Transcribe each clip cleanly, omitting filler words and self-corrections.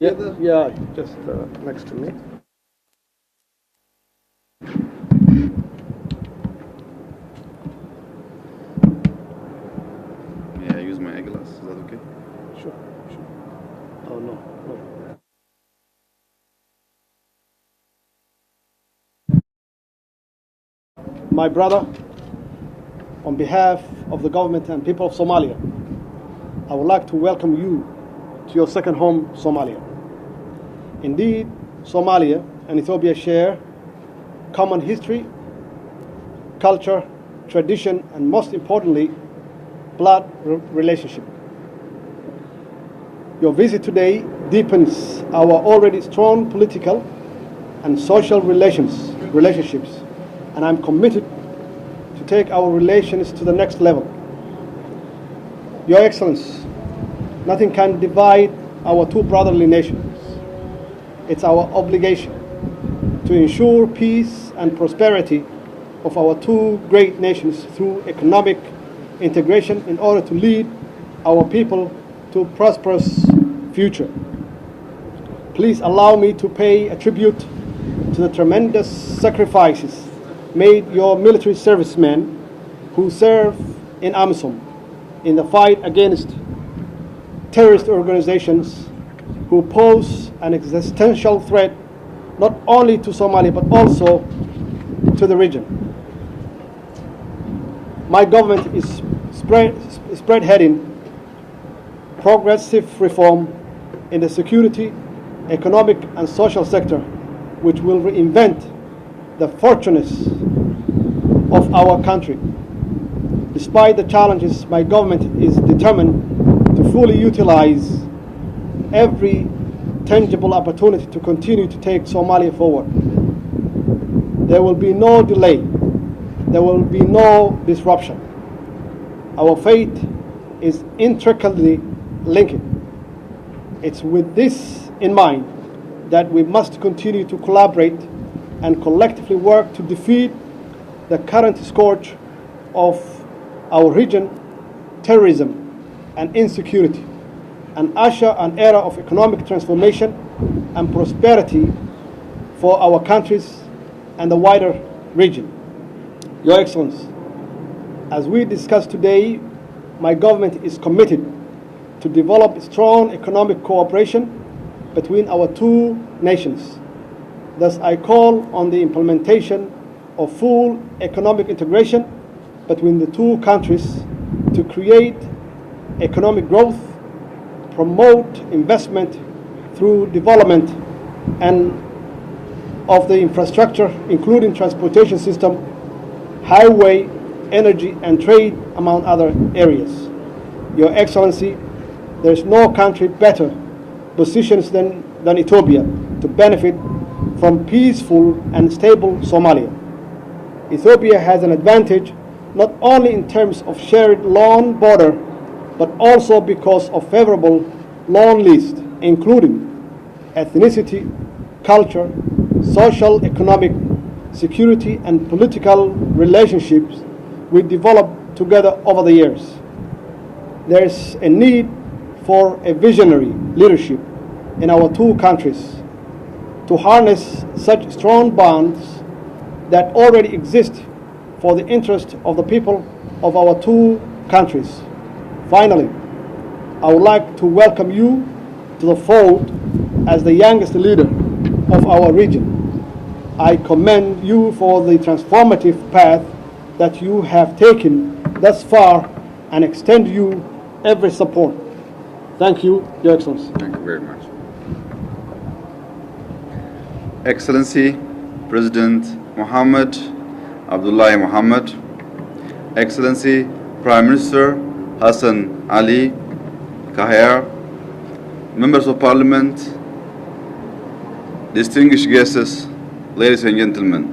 Yeah, just next to me. May I use my eyeglass? Is that okay? Sure. Oh, no. My brother, on behalf of the government and people of Somalia, I would like to welcome you to your second home, Somalia. Indeed, Somalia and Ethiopia share common history, culture, tradition, and most importantly, blood relationship. Your visit today deepens our already strong political and social relationships, and I'm committed to take our relations to the next level. Your Excellency, nothing can divide our two brotherly nations. It's our obligation to ensure peace and prosperity of our two great nations through economic integration in order to lead our people to a prosperous future. Please allow me to pay a tribute to the tremendous sacrifices made your military servicemen who serve in AMISOM in the fight against terrorist organizations who pose an existential threat not only to Somalia but also to the region. My government is spearheading progressive reform in the security, economic and social sector, which will reinvent the fortunes of our country. Despite the challenges, my government is determined to fully utilize every tangible opportunity to continue to take Somalia forward. There will be no delay. There will be no disruption. Our fate is intricately linked. It's with this in mind that we must continue to collaborate and collectively work to defeat the current scourge of our region, terrorism and insecurity, and usher an era of economic transformation and prosperity for our countries and the wider region. Your Excellency, as we discussed today, my government is committed to develop strong economic cooperation between our two nations. Thus, I call on the implementation of full economic integration between the two countries to create economic growth, promote investment through development and of the infrastructure, including transportation system, highway, energy, and trade, among other areas. Your Excellency, there is no country better positioned than Ethiopia to benefit from peaceful and stable Somalia. Ethiopia has an advantage not only in terms of shared land border, but also because of favorable land list, including ethnicity, culture, social, economic, security, and political relationships we developed together over the years. There is a need for a visionary leadership in our two countries to harness such strong bonds that already exist for the interest of the people of our two countries. Finally, I would like to welcome you to the fold as the youngest leader of our region. I commend you for the transformative path that you have taken thus far and extend you every support. Thank you, Your Excellency. Thank you very much. Excellency, President Mohammed Abdullahi Mohammed, Excellency Prime Minister Hassan Ali Khayr, Members of Parliament, distinguished guests, ladies and gentlemen,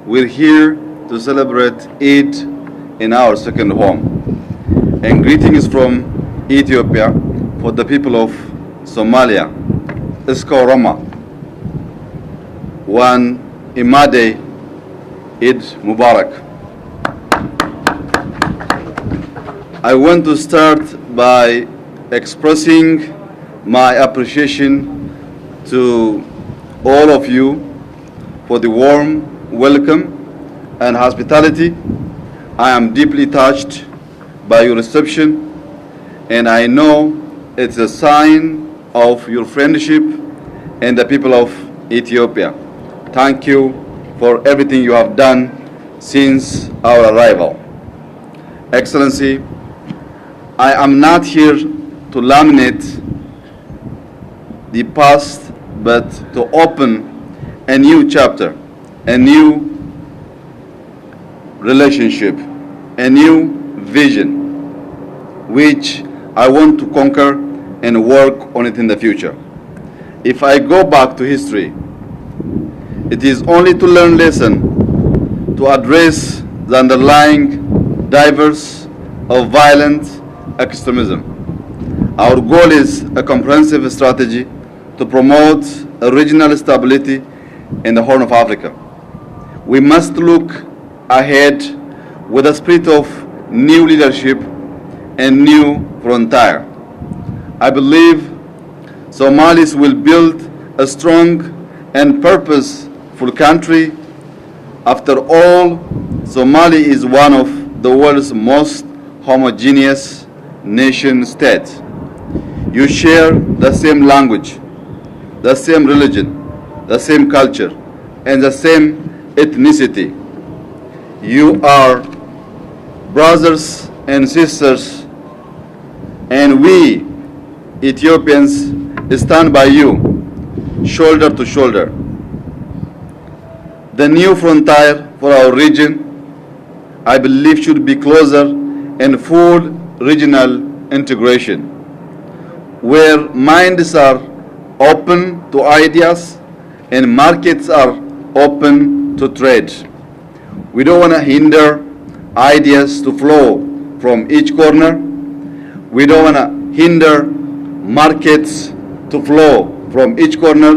we're here to celebrate Eid in our second home. And greetings from Ethiopia for the people of Somalia. Isko Rama, Wan Imade Eid Mubarak. I want to start by expressing my appreciation to all of you for the warm welcome and hospitality. I am deeply touched by your reception, and I know it's a sign of your friendship and the people of Ethiopia. Thank you for everything you have done since our arrival. Excellency, I am not here to laminate the past, but to open a new chapter, a new relationship, a new vision, which I want to conquer and work on it in the future. If I go back to history, it is only to learn lesson, to address the underlying drivers of violent extremism. Our goal is a comprehensive strategy to promote regional stability in the Horn of Africa. We must look ahead with a spirit of new leadership and new frontier. I believe Somalis will build a strong and purposeful country. After all, Somalia is one of the world's most homogeneous nation states. You share the same language, the same religion, the same culture, and the same ethnicity. You are brothers and sisters, and we Ethiopians stand by you, shoulder to shoulder. The new frontier for our region, I believe, should be closer and full regional integration, where minds are open to ideas and markets are open to trade. We don't want to hinder ideas to flow from each corner. We don't want to hinder markets to flow from each corner,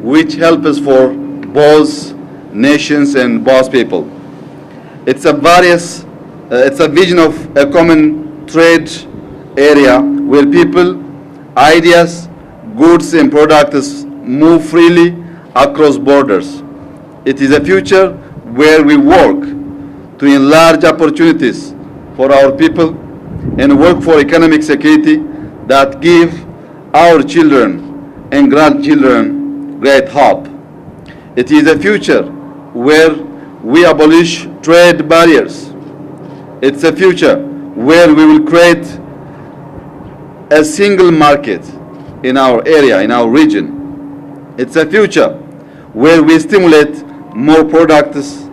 which help us for both nations and both people. It's a vision of a common trade area where people, ideas, goods and products move freely across borders. It is a future where we work to enlarge opportunities for our people and work for economic security that give our children and grandchildren great hope. It is a future where we abolish trade barriers. It's a future where we will create a single market in our area, in our region. It's a future where we stimulate more products,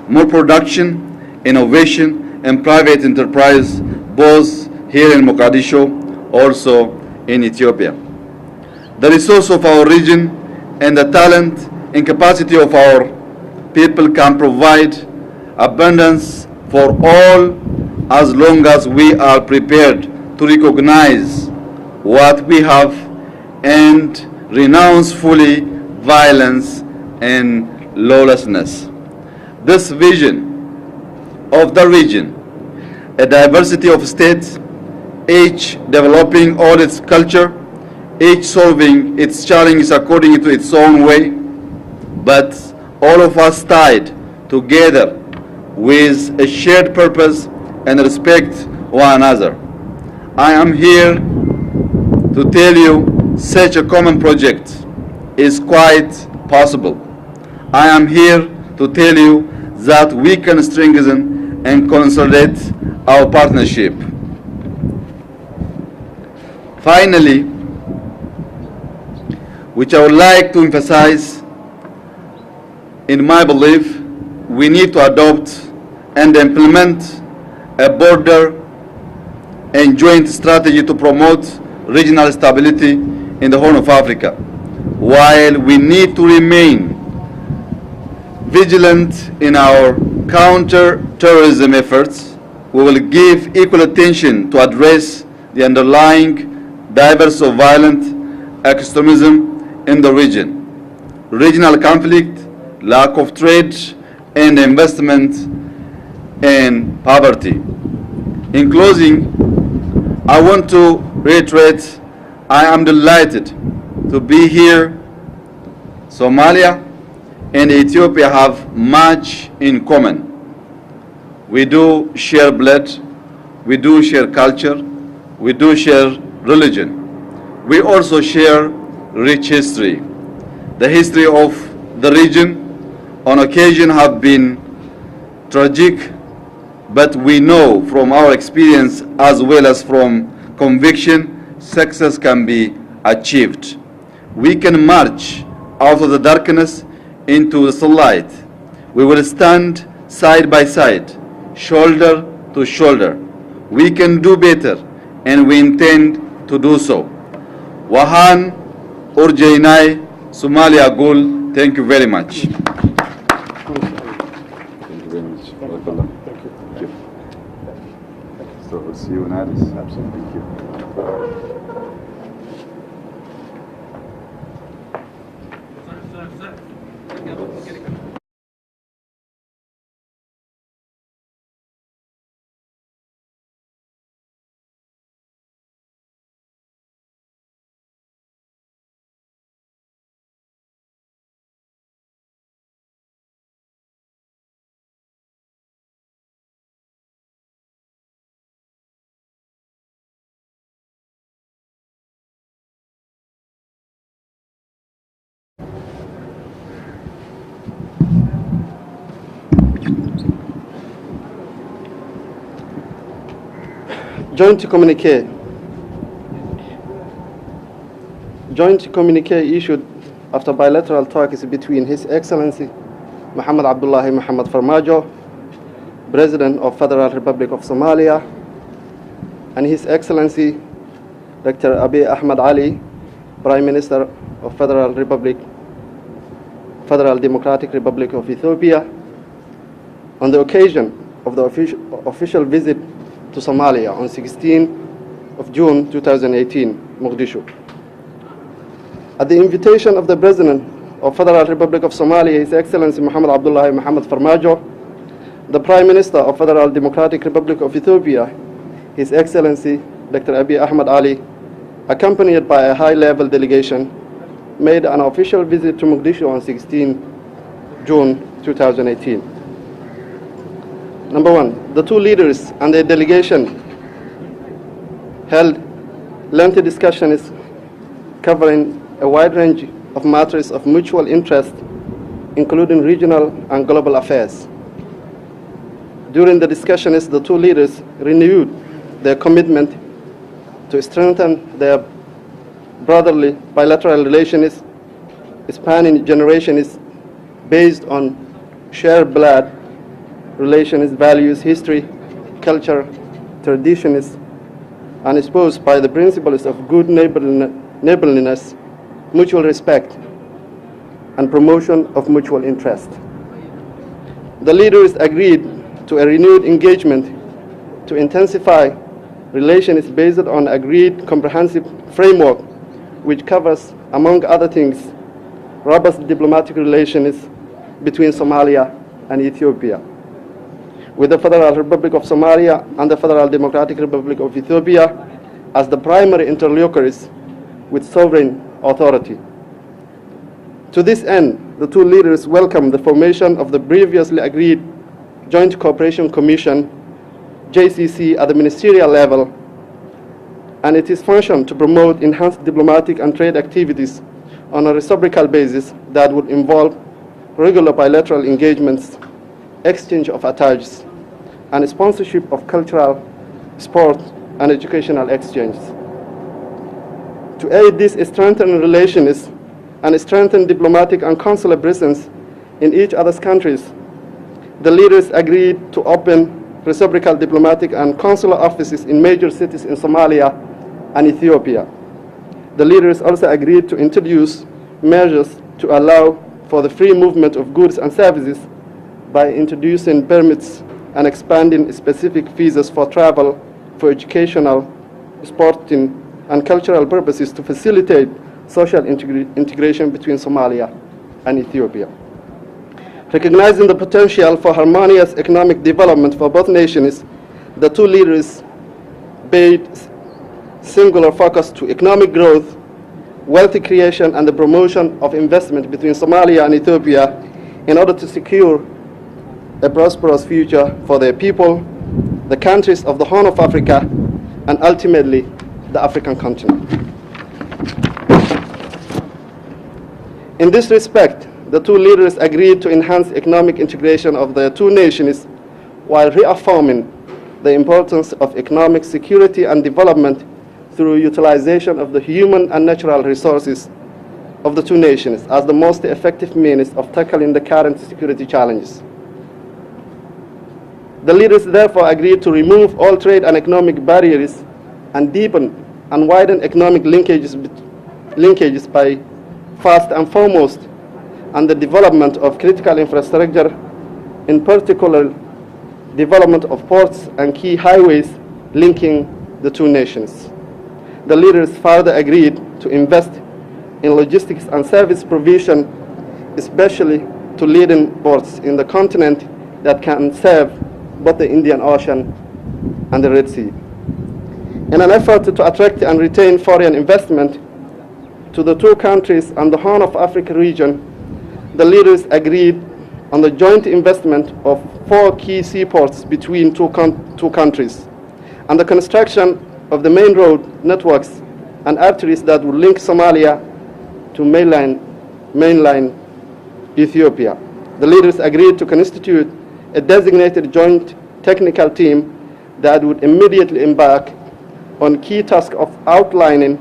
more production, innovation, and private enterprise, both here in Mogadishu, also in Ethiopia. The resource of our region and the talent and capacity of our people can provide abundance for all as long as we are prepared to recognize what we have and renounce fully violence and lawlessness. This vision of the region, a diversity of states, each developing all its culture, each solving its challenges according to its own way, but all of us tied together with a shared purpose and respect one another. I am here to tell you such a common project is quite possible. I am here to tell you that we can strengthen and consolidate our partnership. Finally, which I would like to emphasize, in my belief, we need to adopt and implement a border and joint strategy to promote regional stability in the Horn of Africa. While we need to remain vigilant in our counter-terrorism efforts, we will give equal attention to address the underlying drivers of violent extremism in the region: regional conflict, lack of trade and investment, and poverty. In closing, I want to reiterate I am delighted to be here. Somalia and Ethiopia have much in common. We do share blood, we do share culture, we do share religion. We also share rich history. The history of the region on occasion have been tragic, but we know from our experience as well as from conviction, success can be achieved. We can march out of the darkness into the sunlight. We will stand side by side, shoulder to shoulder. We can do better, and we intend to do so. Wahan Urjainai Somalia Gul, thank you very much. Thank you very much. Thank you. So we'll see you in Addis. Absolutely. Thank you. Joint communique issued after bilateral talks between His Excellency Muhammad Abdullahi Muhammad Farmaajo, President of Federal Republic of Somalia, and His Excellency Dr. Abiy Ahmed Ali, Prime Minister of Federal Democratic Republic of Ethiopia, on the occasion of the official visit to Somalia on 16th of June 2018, Mogadishu. At the invitation of the President of Federal Republic of Somalia, His Excellency Muhammad Abdullahi Muhammad Farmaajo, the Prime Minister of Federal Democratic Republic of Ethiopia, His Excellency Dr. Abiy Ahmed Ali, accompanied by a high-level delegation, made an official visit to Mogadishu on 16 June 2018. Number one, the two leaders and their delegation held lengthy discussions covering a wide range of matters of mutual interest, including regional and global affairs. During the discussions, the two leaders renewed their commitment to strengthen their brotherly bilateral relations spanning generations based on shared blood relations, values, history, culture, traditions, and exposed by the principles of good neighborliness, mutual respect, and promotion of mutual interest. The leaders agreed to a renewed engagement to intensify relations based on agreed comprehensive framework which covers, among other things, robust diplomatic relations between Somalia and Ethiopia, with the Federal Republic of Somalia and the Federal Democratic Republic of Ethiopia as the primary interlocutors with sovereign authority. To this end, the two leaders welcomed the formation of the previously agreed Joint Cooperation Commission, JCC, at the ministerial level, and it is function to promote enhanced diplomatic and trade activities on a reciprocal basis that would involve regular bilateral engagements, exchange of attaches, and sponsorship of cultural, sport, and educational exchanges. To aid these strengthened relations and strengthen diplomatic and consular presence in each other's countries, the leaders agreed to open reciprocal diplomatic and consular offices in major cities in Somalia and Ethiopia. The leaders also agreed to introduce measures to allow for the free movement of goods and services by introducing permits and expanding specific visas for travel, for educational, sporting, and cultural purposes to facilitate social integration between Somalia and Ethiopia. Recognizing the potential for harmonious economic development for both nations, the two leaders bade singular focus to economic growth, wealth creation, and the promotion of investment between Somalia and Ethiopia in order to secure a prosperous future for their people, the countries of the Horn of Africa, and ultimately the African continent. In this respect, the two leaders agreed to enhance economic integration of the two nations while reaffirming the importance of economic security and development through utilization of the human and natural resources of the two nations as the most effective means of tackling the current security challenges. The leaders therefore agreed to remove all trade and economic barriers and deepen and widen economic linkages by first and foremost and the development of critical infrastructure, in particular development of ports and key highways linking the two nations. The leaders further agreed to invest in logistics and service provision, especially to leading ports in the continent that can serve both the Indian Ocean and the Red Sea. In an effort to attract and retain foreign investment to the two countries and the Horn of Africa region, the leaders agreed on the joint investment of 4 key seaports between two countries and the construction of the main road networks and arteries that would link Somalia to mainland Ethiopia. The leaders agreed to constitute a designated joint technical team that would immediately embark on key task of outlining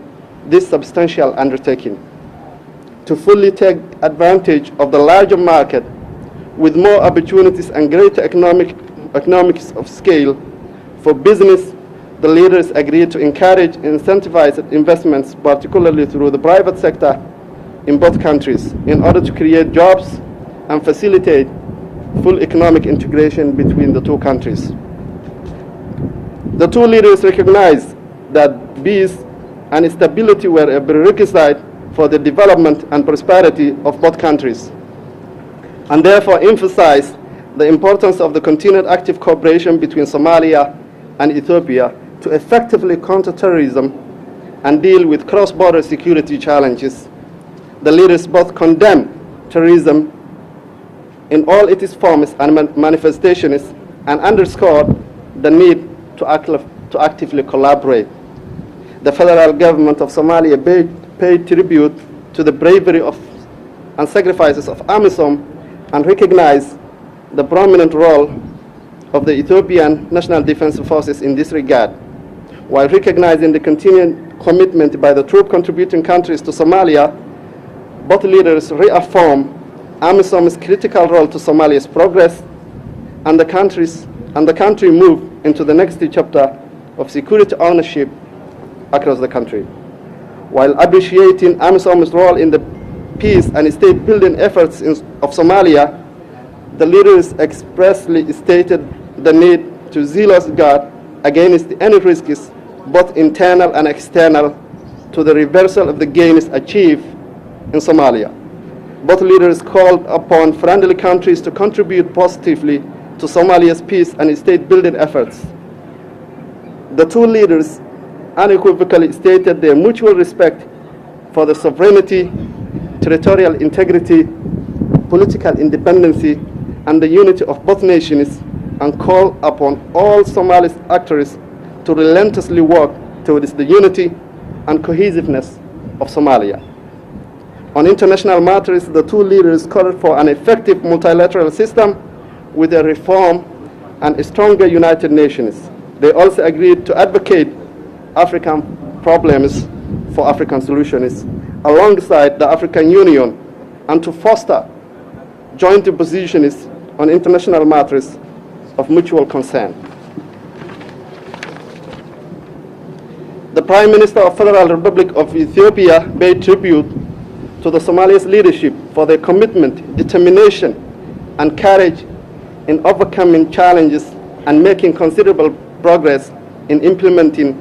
this substantial undertaking to fully take advantage of the larger market with more opportunities and greater economics of scale for business. The leaders agreed to encourage incentivized investments, particularly through the private sector in both countries, in order to create jobs and facilitate full economic integration between the two countries. The two leaders recognized that peace and stability were a prerequisite for the development and prosperity of both countries, and therefore emphasized the importance of the continued active cooperation between Somalia and Ethiopia to effectively counter terrorism and deal with cross-border security challenges. The leaders both condemned terrorism in all its forms and manifestations and underscored the need to actively collaborate. The federal government of Somalia paid tribute to the bravery and sacrifices of AMISOM and recognized the prominent role of the Ethiopian National Defense Forces in this regard, while recognizing the continued commitment by the troop contributing countries to Somalia. Both leaders reaffirmed AMISOM's critical role to Somalia's progress, and the country moved into the next chapter of security ownership across the country. While appreciating AMISOM's role in the peace and state-building efforts of Somalia, the leaders expressly stated the need to zealously guard against any risks, both internal and external, to the reversal of the gains achieved in Somalia. Both leaders called upon friendly countries to contribute positively to Somalia's peace and state-building efforts. The two leaders unequivocally stated their mutual respect for the sovereignty, territorial integrity, political independence, and the unity of both nations, and called upon all Somali actors to relentlessly work towards the unity and cohesiveness of Somalia. On international matters, the two leaders called for an effective multilateral system with a reform and a stronger United Nations. They also agreed to advocate African problems for African solutions alongside the African Union and to foster joint positions on international matters of mutual concern. The Prime Minister of Federal Republic of Ethiopia paid tribute to the Somalia's leadership for their commitment, determination, and courage in overcoming challenges and making considerable progress in implementing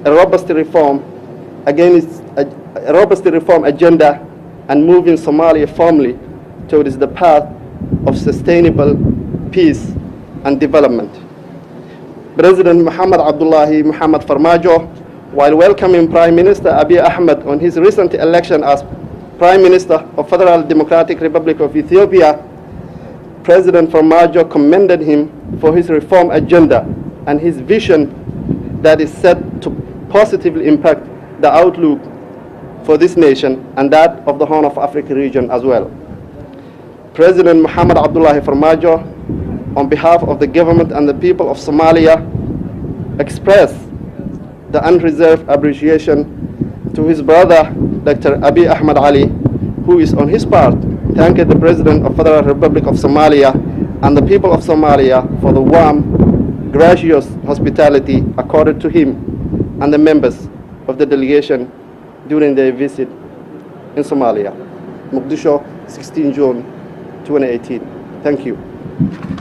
a robust reform agenda and moving Somalia firmly towards the path of sustainable peace and development. President Mohamed Abdullahi Mohamed Farmaajo while welcoming Prime Minister Abiy Ahmed on his recent election as Prime Minister of Federal Democratic Republic of Ethiopia, President Farmaajo commended him for his reform agenda and his vision that is set to positively impact the outlook for this nation and that of the Horn of Africa region as well. President Mohamed Abdullahi Farmaajo, on behalf of the government and the people of Somalia, expressed the unreserved appreciation to his brother, Dr. Abiy Ahmed Ali, who is on his part thanked the President of Federal Republic of Somalia and the people of Somalia for the warm, gracious hospitality accorded to him and the members of the delegation during their visit in Somalia. Mogadishu, 16 June 2018. Thank you.